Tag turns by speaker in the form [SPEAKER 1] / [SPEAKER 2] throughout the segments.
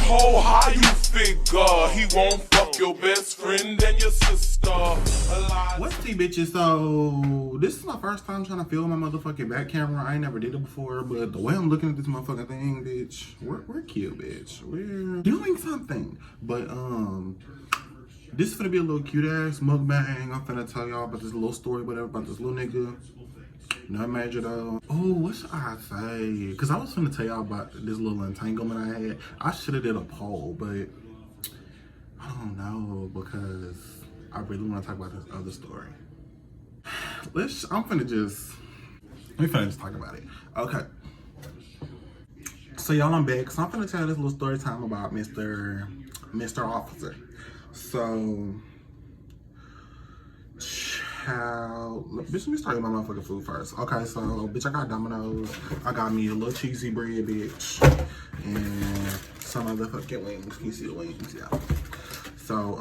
[SPEAKER 1] hoe, how you figure? He won't fuck your best friend and your sister.
[SPEAKER 2] What's tea, bitches? So this is my first time trying to film my motherfucking back camera. I ain't never did it before, but the way I'm looking at this motherfucking thing, bitch, we're cute, bitch. We're doing something. But this is gonna be a little cute ass mukbang. I'm finna tell y'all about this little story, whatever, about this little nigga. Not major though. Oh, what should I say? Cause I was finna tell y'all about this little entanglement I had. I should have did a poll, but I don't know because I really want to talk about this other story. We finna just talk about it. Okay. So y'all, I'm back. So I'm finna tell this little story time about Mr. Officer. So, bitch, let me start with my motherfucking food first. Okay, so, bitch, I got Domino's. I got me a little cheesy bread, bitch. And some other fucking wings. Can you see the wings? Yeah. So,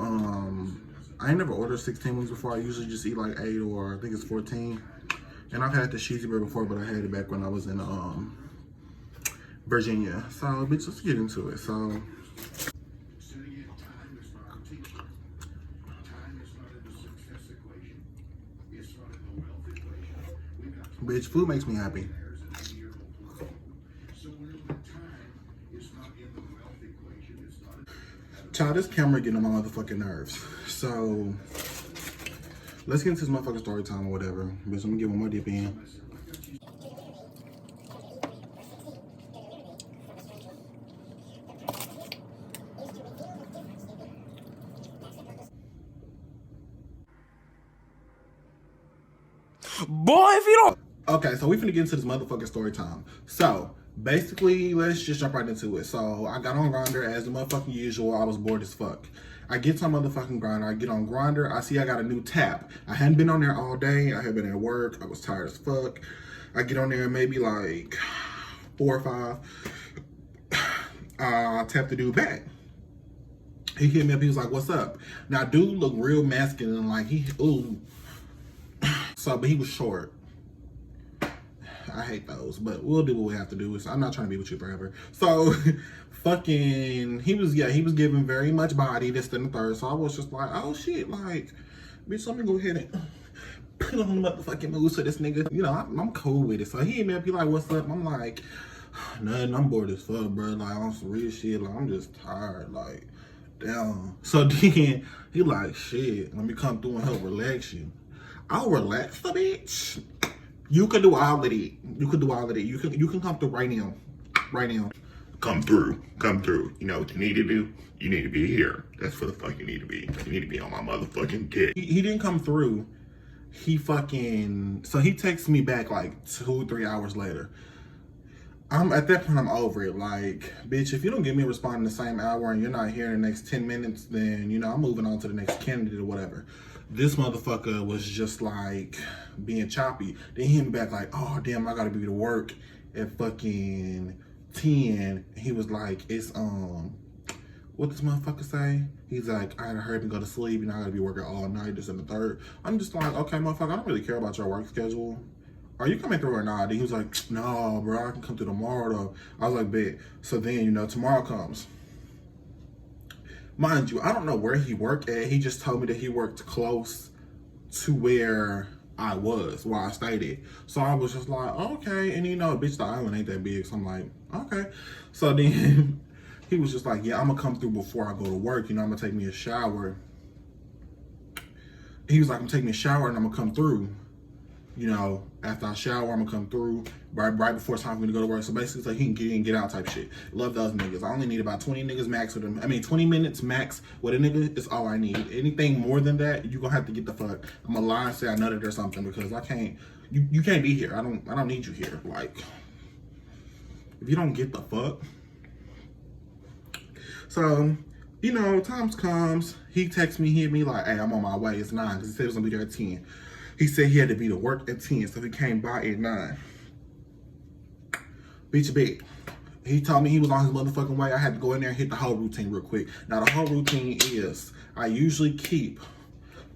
[SPEAKER 2] I ain't never ordered 16 wings before. I usually just eat like 8 or I think it's 14. And I've had the cheesy bread before, but I had it back when I was in, Virginia. So, bitch, let's get into it. So, bitch, food makes me happy. Child, this camera getting on my motherfucking nerves. So, let's get into this motherfucking story time or whatever. Bitch, let me get one more dip in.
[SPEAKER 1] Boy, if you don't.
[SPEAKER 2] Okay, so we finna get into this motherfucking story time. So, basically, let's just jump right into it. So, I got on Grindr as the motherfucking usual. I was bored as fuck. I get to motherfucking Grindr. I get on Grindr. I see I got a new tap. I hadn't been on there all day. I had been at work. I was tired as fuck. I get on there maybe like 4 or 5. I tap the dude back. He hit me up. He was like, "What's up?" Now, dude looked real masculine. Like, So, but he was short. I hate those, but we'll do what we have to do. I'm not trying to be with you forever. So, he was giving very much body, this, and the third. So I was just like, oh shit, like, bitch, let me go ahead and put on the motherfucking moves for this nigga. You know, I'm cool with it. So he hit me up, he like, what's up? I'm like, nothing, I'm bored as fuck, bro. Like, on some real shit, like, I'm just tired, like, damn. So then, he like, shit, let me come through and help relax you. I'll relax the bitch. You can do all of it. You can do all of it. You can come through right now. Right now. Come through. You know what you need to do? You need to be here. That's where the fuck you need to be. You need to be on my motherfucking dick. He didn't come through. So he texts me back like 2-3 hours later. At that point, I'm over it. Like, bitch, if you don't give me a response in the same hour and you're not here in the next 10 minutes, then, you know, I'm moving on to the next candidate or whatever. This motherfucker was just like being choppy. Then he hit me back like, oh damn, I gotta be to work at fucking 10. He was like, it's what this motherfucker say? He's like, I gotta hurry up and go to sleep, and I gotta be working all night, this and the third. I'm just like, okay, motherfucker, I don't really care about your work schedule. Are you coming through or not? Then he was like, no, bro, I can come through tomorrow though. I was like, bet. So then, you know, tomorrow comes. Mind you, I don't know where he worked at. He just told me that he worked close to where I was, where I stayed at. So I was just like, okay. And you know, bitch, the island ain't that big. So I'm like, okay. So then he was just like, yeah, I'm gonna come through before I go to work. You know, I'm gonna take me a shower. He was like, I'm taking a shower and I'm gonna come through. You know, after I shower, I'm gonna come through right before it's time for me to go to work. So basically, it's like he can get in, get out type shit. Love those niggas. I only need about 20 niggas max with them. 20 minutes max with a nigga is all I need. Anything more than that, you gonna have to get the fuck. I'm gonna lie and say I nutted or something because I can't. You can't be here. I don't need you here. Like, if you don't get the fuck. So, you know, times comes. He texts me, hit me like, hey, I'm on my way. It's 9 because he said he was gonna be there at 10. He said he had to be to work at 10, so he came by at 9. Bitch, big. He told me he was on his motherfucking way. I had to go in there and hit the whole routine real quick. Now, the whole routine is, I usually keep,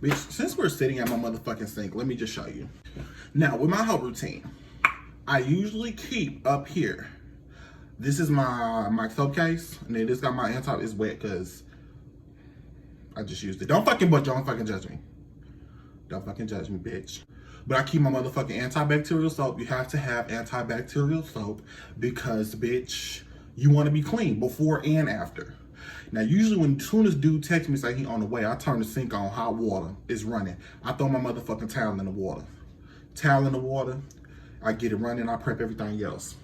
[SPEAKER 2] bitch, since we're sitting at my motherfucking sink, let me just show you. Now, with my whole routine, I usually keep up here This is my soap case, and then this got my anti. It's wet because I just used it. Don't fucking judge me. Don't fucking judge me, bitch. But I keep my motherfucking antibacterial soap. You have to have antibacterial soap because, bitch, you want to be clean before and after. Now, usually as soon as dude texts me say he on the way, I turn the sink on, hot water is running. I throw my motherfucking towel in the water. Towel in the water, I get it running, I prep everything else.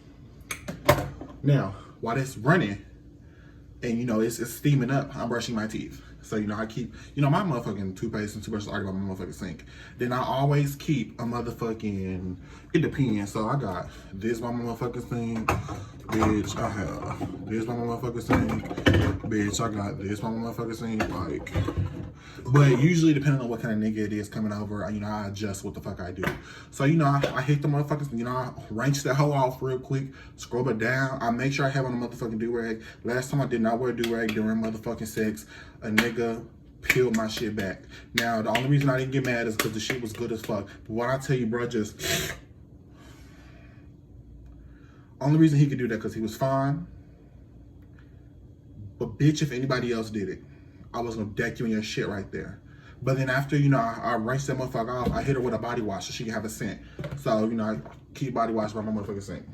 [SPEAKER 2] Now, while it's running, and you know, it's steaming up, I'm brushing my teeth. So, you know, I keep, you know, my motherfucking toothpaste and toothbrush are by my motherfucking sink. Then I always keep a motherfucking, it depends. So I got this by my motherfucking sink, bitch. I have this by my motherfucking sink, bitch. I got this by my motherfucking sink, like. But usually, depending on what kind of nigga it is coming over, you know, I adjust what the fuck I do. So, you know, I hit the motherfuckers, you know, I wrench that hoe off real quick, scrub it down. I make sure I have on a motherfucking do-rag. Last time I did not wear a do-rag during motherfucking sex. A nigga peeled my shit back. Now, the only reason I didn't get mad is because the shit was good as fuck. But what I tell you, bro, just... Only reason he could do that because he was fine. But bitch, if anybody else did it, I was gonna deck you in your shit right there. But then after, you know, I rinsed that motherfucker off, I hit her with a body wash so she can have a scent. So, you know, I keep body wash by my motherfucking scent.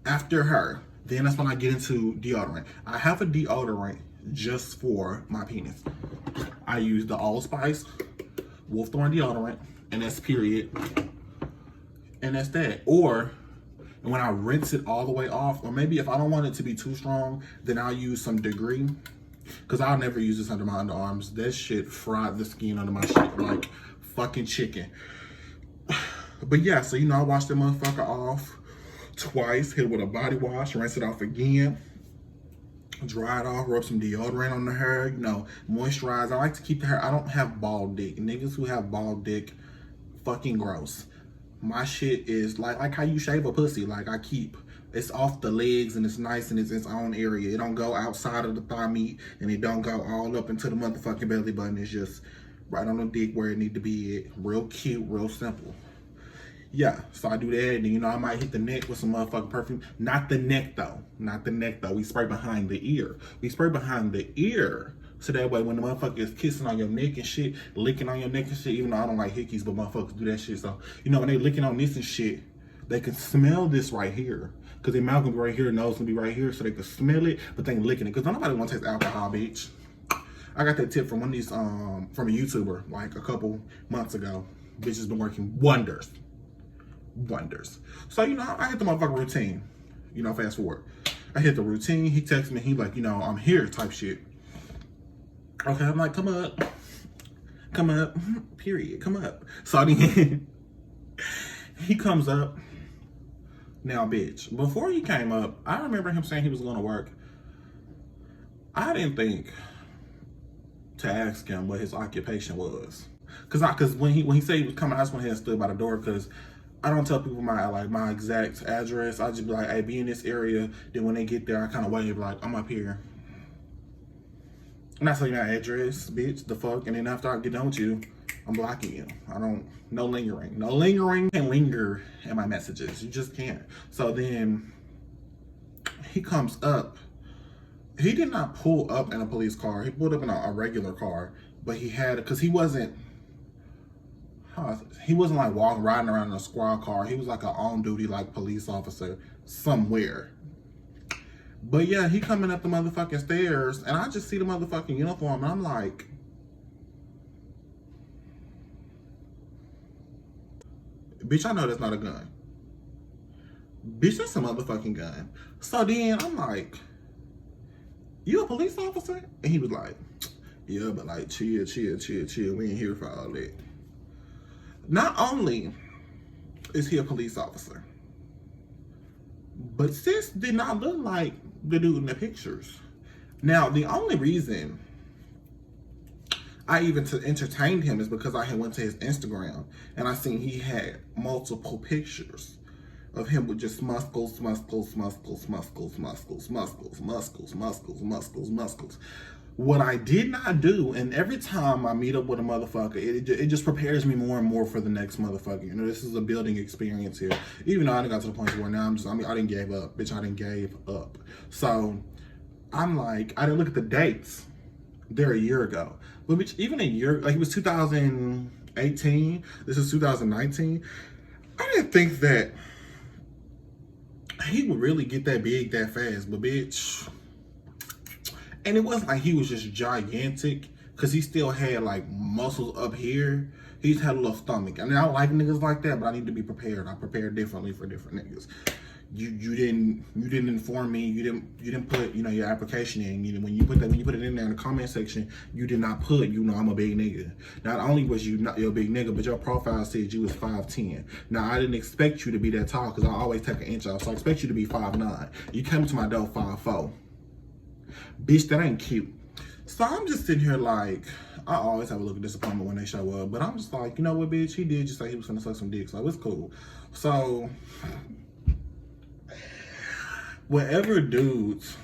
[SPEAKER 2] After her, then that's when I get into deodorant. I have a deodorant just for my penis. I use the Allspice Wolfthorn deodorant, and that's period. And that's that. Or when I rinse it all the way off, or maybe if I don't want it to be too strong, then I'll use some Degree. Because I'll never use this under my underarms. That shit fried the skin under my shit like fucking chicken. But yeah, so you know, I washed that motherfucker off twice, hit it with a body wash, rinse it off again, dry it off, rub some deodorant on the hair, you know, moisturize. I like to keep the hair, I don't have bald dick. Niggas who have bald dick, fucking gross. My shit is like how you shave a pussy. Like I keep, it's off the legs and it's nice and it's its own area. It don't go outside of the thigh meat and it don't go all up into the motherfucking belly button. It's just right on the dick where it need to be. Real cute, real simple. Yeah, so I do that, and you know, I might hit the neck with some motherfucking perfume. Not the neck though. Not the neck though. We spray behind the ear. We spray behind the ear. So that way when the motherfucker is kissing on your neck and shit, licking on your neck and shit, even though I don't like hickeys, but motherfuckers do that shit. So, you know, when they licking on this and shit, they can smell this right here. Because their mouth can be right here, nose can be right here, so they can smell it, but they ain't licking it. Because nobody wants to taste alcohol, bitch. I got that tip from one of these, from a YouTuber, like a couple months ago. Bitch has been working wonders. Wonders. So, you know, I hit the motherfucking routine. You know, fast forward. I hit the routine. He texts me. He like, you know, I'm here type shit. Okay, I'm like, come up. Come up. Period. Come up. So then he comes up. Now, bitch, before he came up, I remember him saying he was going to work. I didn't think to ask him what his occupation was. Cause when he said he was coming, I just went ahead and stood by the door because I don't tell people my exact address. I just be like, hey, be in this area. Then when they get there, I kind of wave like, I'm up here. And I say my address, bitch, the fuck. And then after I get done with you, I'm blocking you. No lingering. No lingering can linger in my messages. You just can't. So then he comes up. He did not pull up in a police car. He pulled up in a regular car. But he had, because he wasn't like riding around in a squad car. He was like an on-duty like police officer somewhere. But yeah, he coming up the motherfucking stairs, and I just see the motherfucking uniform, and I'm like, bitch, I know that's not a gun. Bitch, that's a motherfucking gun. So then I'm like, you a police officer? And he was like, yeah, but like, chill. We ain't here for all that. Not only is he a police officer, but sis did not look like the dude in the pictures. Now, the only reason I even entertained him is because I had went to his Instagram and I seen he had multiple pictures of him with just muscles. What I did not do, and every time I meet up with a motherfucker, it just prepares me more and more for the next motherfucker. You know, this is a building experience here. Even though I didn't got to the point where now I didn't give up. Bitch, I didn't give up. So, I'm like, I didn't look at the dates. They're a year ago. But bitch, even a year, like it was 2018, this is 2019. I didn't think that he would really get that big that fast, but bitch. And it wasn't like he was just gigantic, because he still had like muscles up here. He just had a little stomach. I mean, I don't like niggas like that, but I need to be prepared. I prepare differently for different niggas. You didn't inform me. You didn't put, you know, your application in. When you put it in there in the comment section, you did not put, you know, I'm a big nigga. Not only was you not your big nigga, but your profile said you was 5'10". Now I didn't expect you to be that tall, because I always take an inch off. So I expect you to be 5'9". You came to my door 5'4". Bitch, that ain't cute. So I'm just sitting here like, I always have a look of disappointment when they show up, but I'm just like, you know what, bitch, he did just say he was gonna suck some dick, so it's cool. So whenever dudes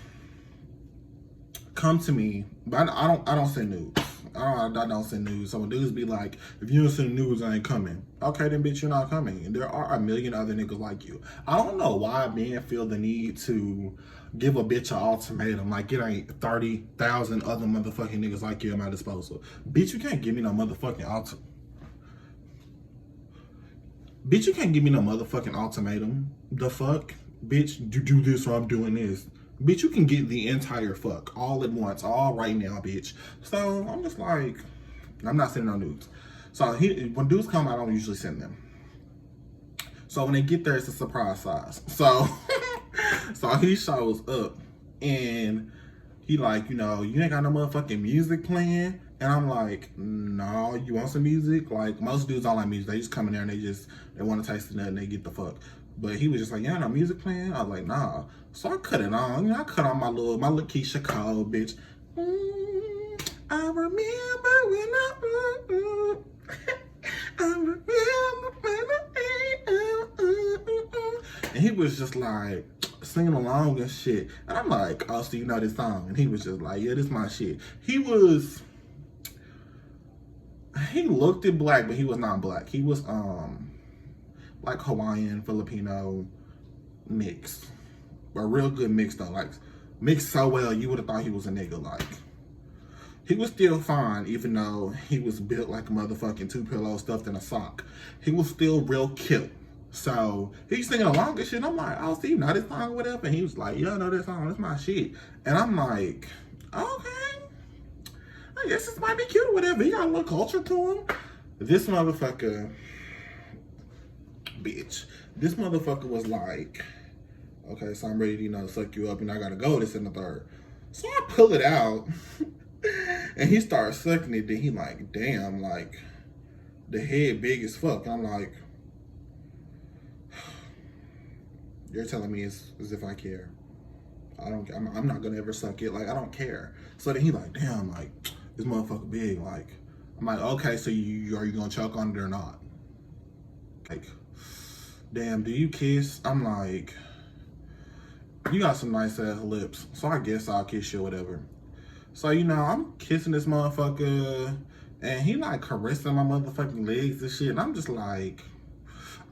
[SPEAKER 2] come to me, but I don't send nudes. I don't send nudes. So when dudes be like, if you don't send nudes, I ain't coming. Okay, then bitch, you're not coming. And there are a million other niggas like you. I don't know why men feel the need to give a bitch an ultimatum. Like it ain't 30,000 other motherfucking niggas like you at my disposal. Bitch, you can't give me no motherfucking ultimatum. Bitch, you can't give me no motherfucking ultimatum. The fuck? Bitch, you do this or I'm doing this. Bitch, you can get the entire fuck all at once, all right now, bitch. So I'm just like, I'm not sending no nudes. So when dudes come, I don't usually send them. So when they get there, it's a surprise size. So, so he shows up and he like, you know, you ain't got no motherfucking music playing. And I'm like, no, you want some music? Like most dudes don't like music. They just come in there and they want to taste the nut and they get the fuck. But he was just like, yeah, no music playing? I was like, nah. So I cut it on. You know, I cut on my little Keisha Cole, bitch. I remember when I remember when and he was just like singing along and shit. And I'm like, oh, so you know this song? And he was just like, yeah, this my shit. He looked it black, but he was not black. He was like Hawaiian, Filipino mix. A real good mix though. Like mixed so well you would have thought he was a nigga. Like he was still fine, even though he was built like a motherfucking 2 pillows stuffed in a sock. He was still real cute. So he's singing along and shit. I'm like, oh, see, you know this song or whatever. And he was like, yeah, I know this song. That's my shit. And I'm like, okay, I guess this might be cute or whatever. He got a little culture to him. This motherfucker, bitch. This motherfucker was like, okay, so I'm ready to, you know, suck you up and I gotta go this and the third. So I pull it out and he starts sucking it. Then he like, damn, like the head big as fuck. I'm like, you're telling me as if I care. I'm not gonna ever suck it. Like, I don't care. So then he like, damn, like this motherfucker big. Like, I'm like, okay, so are you gonna choke on it or not? Like, damn, do you kiss? I'm like, you got some nice ass lips, so I guess I'll kiss you or whatever. So, you know, I'm kissing this motherfucker, and he like caressing my motherfucking legs and shit, and I'm just like,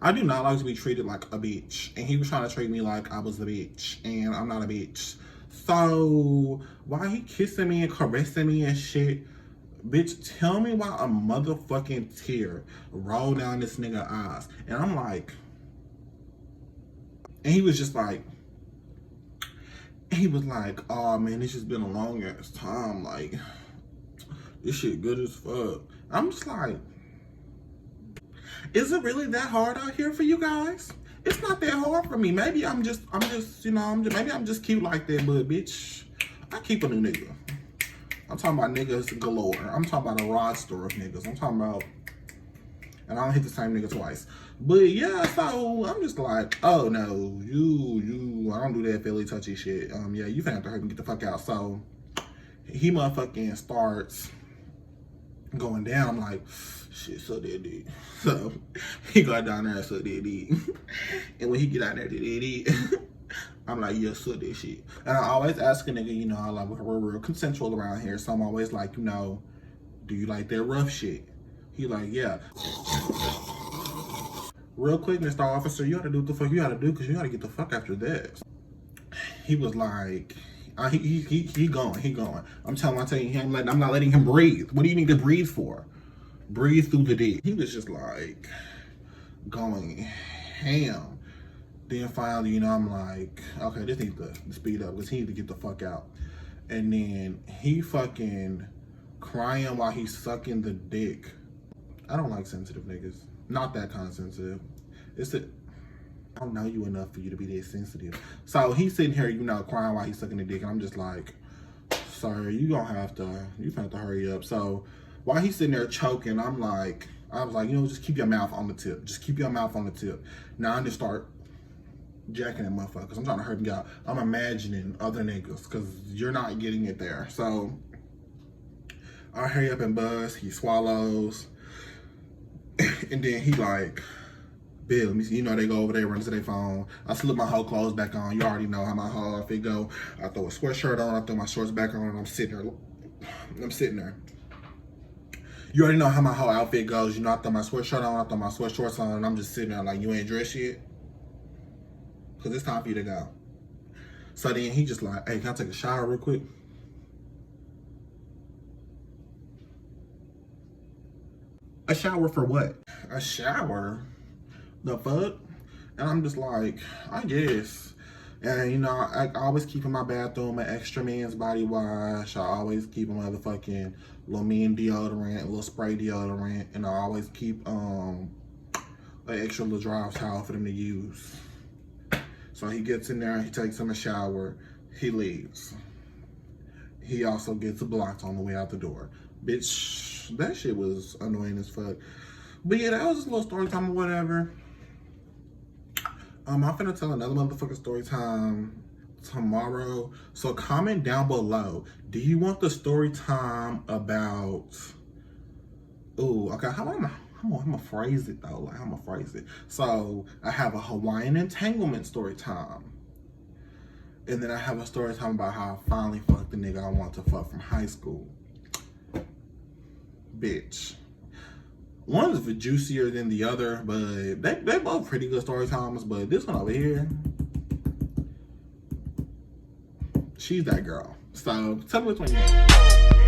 [SPEAKER 2] I do not like to be treated like a bitch, and he was trying to treat me like I was a bitch, and I'm not a bitch. So, why he kissing me and caressing me and shit, bitch, tell me why a motherfucking tear rolled down this nigga's eyes. And I'm like, and he was just like, he was like, oh man, it's just been a long ass time. Like, this shit good as fuck. I'm just like, is it really that hard out here for you guys? It's not that hard for me. Maybe I'm just, you know, maybe I'm just cute like that, but bitch, I keep a new nigga. I'm talking about niggas galore. I'm talking about a roster of niggas. I'm talking about, and I don't hit the same nigga twice. But yeah, so I'm just like, oh no, you, I don't do that Philly touchy shit. Yeah, you finna have to hurt me, get the fuck out. So he motherfucking starts going down. I'm like, shit, suck that dick. So he got down there and suck that dick. And when he get out there to that dick, I'm like, yeah, suck this shit. And I always ask a nigga, you know, I like, we're real consensual around here. So I'm always like, you know, do you like that rough shit? He like, yeah. Real quick, Mr. Officer, you gotta do what the fuck you gotta do, because you gotta get the fuck after this. He was like, he going. I'm telling you, I'm not letting him breathe. What do you need to breathe for? Breathe through the dick. He was just like, going ham. Then finally, you know, I'm like, okay, this needs to speed up, because he needs to get the fuck out. And then he fucking crying while he's sucking the dick. I don't like sensitive niggas. Not that kind of sensitive. I don't know you enough for you to be that sensitive. So he's sitting here, you know, crying while he's sucking the dick, and I'm just like, sir, you have to hurry up. So while he's sitting there choking, I was like, you know, just keep your mouth on the tip. Just keep your mouth on the tip. Now I just start jacking that motherfucker, because I'm trying to hurt him out. I'm imagining other niggas, because you're not getting it there. So I hurry up and buzz. He swallows. And then he like, Bill, let me see. You know, they go over there, run to their phone. I slip my whole clothes back on. You already know how my whole outfit go. I throw a sweatshirt on. I throw my shorts back on. And I'm sitting there. You already know how my whole outfit goes. You know, I throw my sweatshirt on. I throw my sweat shorts on. And I'm just sitting there like, you ain't dressed yet? Because it's time for you to go. So then he just like, hey, can I take a shower real quick? A shower for what? A shower? The fuck? And I'm just like, I guess. And you know, I always keep in my bathroom an extra man's body wash. I always keep a motherfucking little men deodorant, a little spray deodorant, and I always keep an extra little dry towel for them to use. So he gets in there, he takes him a shower, he leaves. He also gets blocked on the way out the door. Bitch, that shit was annoying as fuck. But yeah, that was just a little story time or whatever. I'm finna tell another motherfucking story time tomorrow. So comment down below. Do you want the story time about... Ooh, okay, how am I? I'm gonna phrase it though. Like, I'm gonna phrase it. So I have a Hawaiian entanglement story time. And then I have a story time about how I finally fucked the nigga I want to fuck from high school. Bitch. One is juicier than the other, but they both pretty good story times. But this one over here, she's that girl. So tell me which one you want.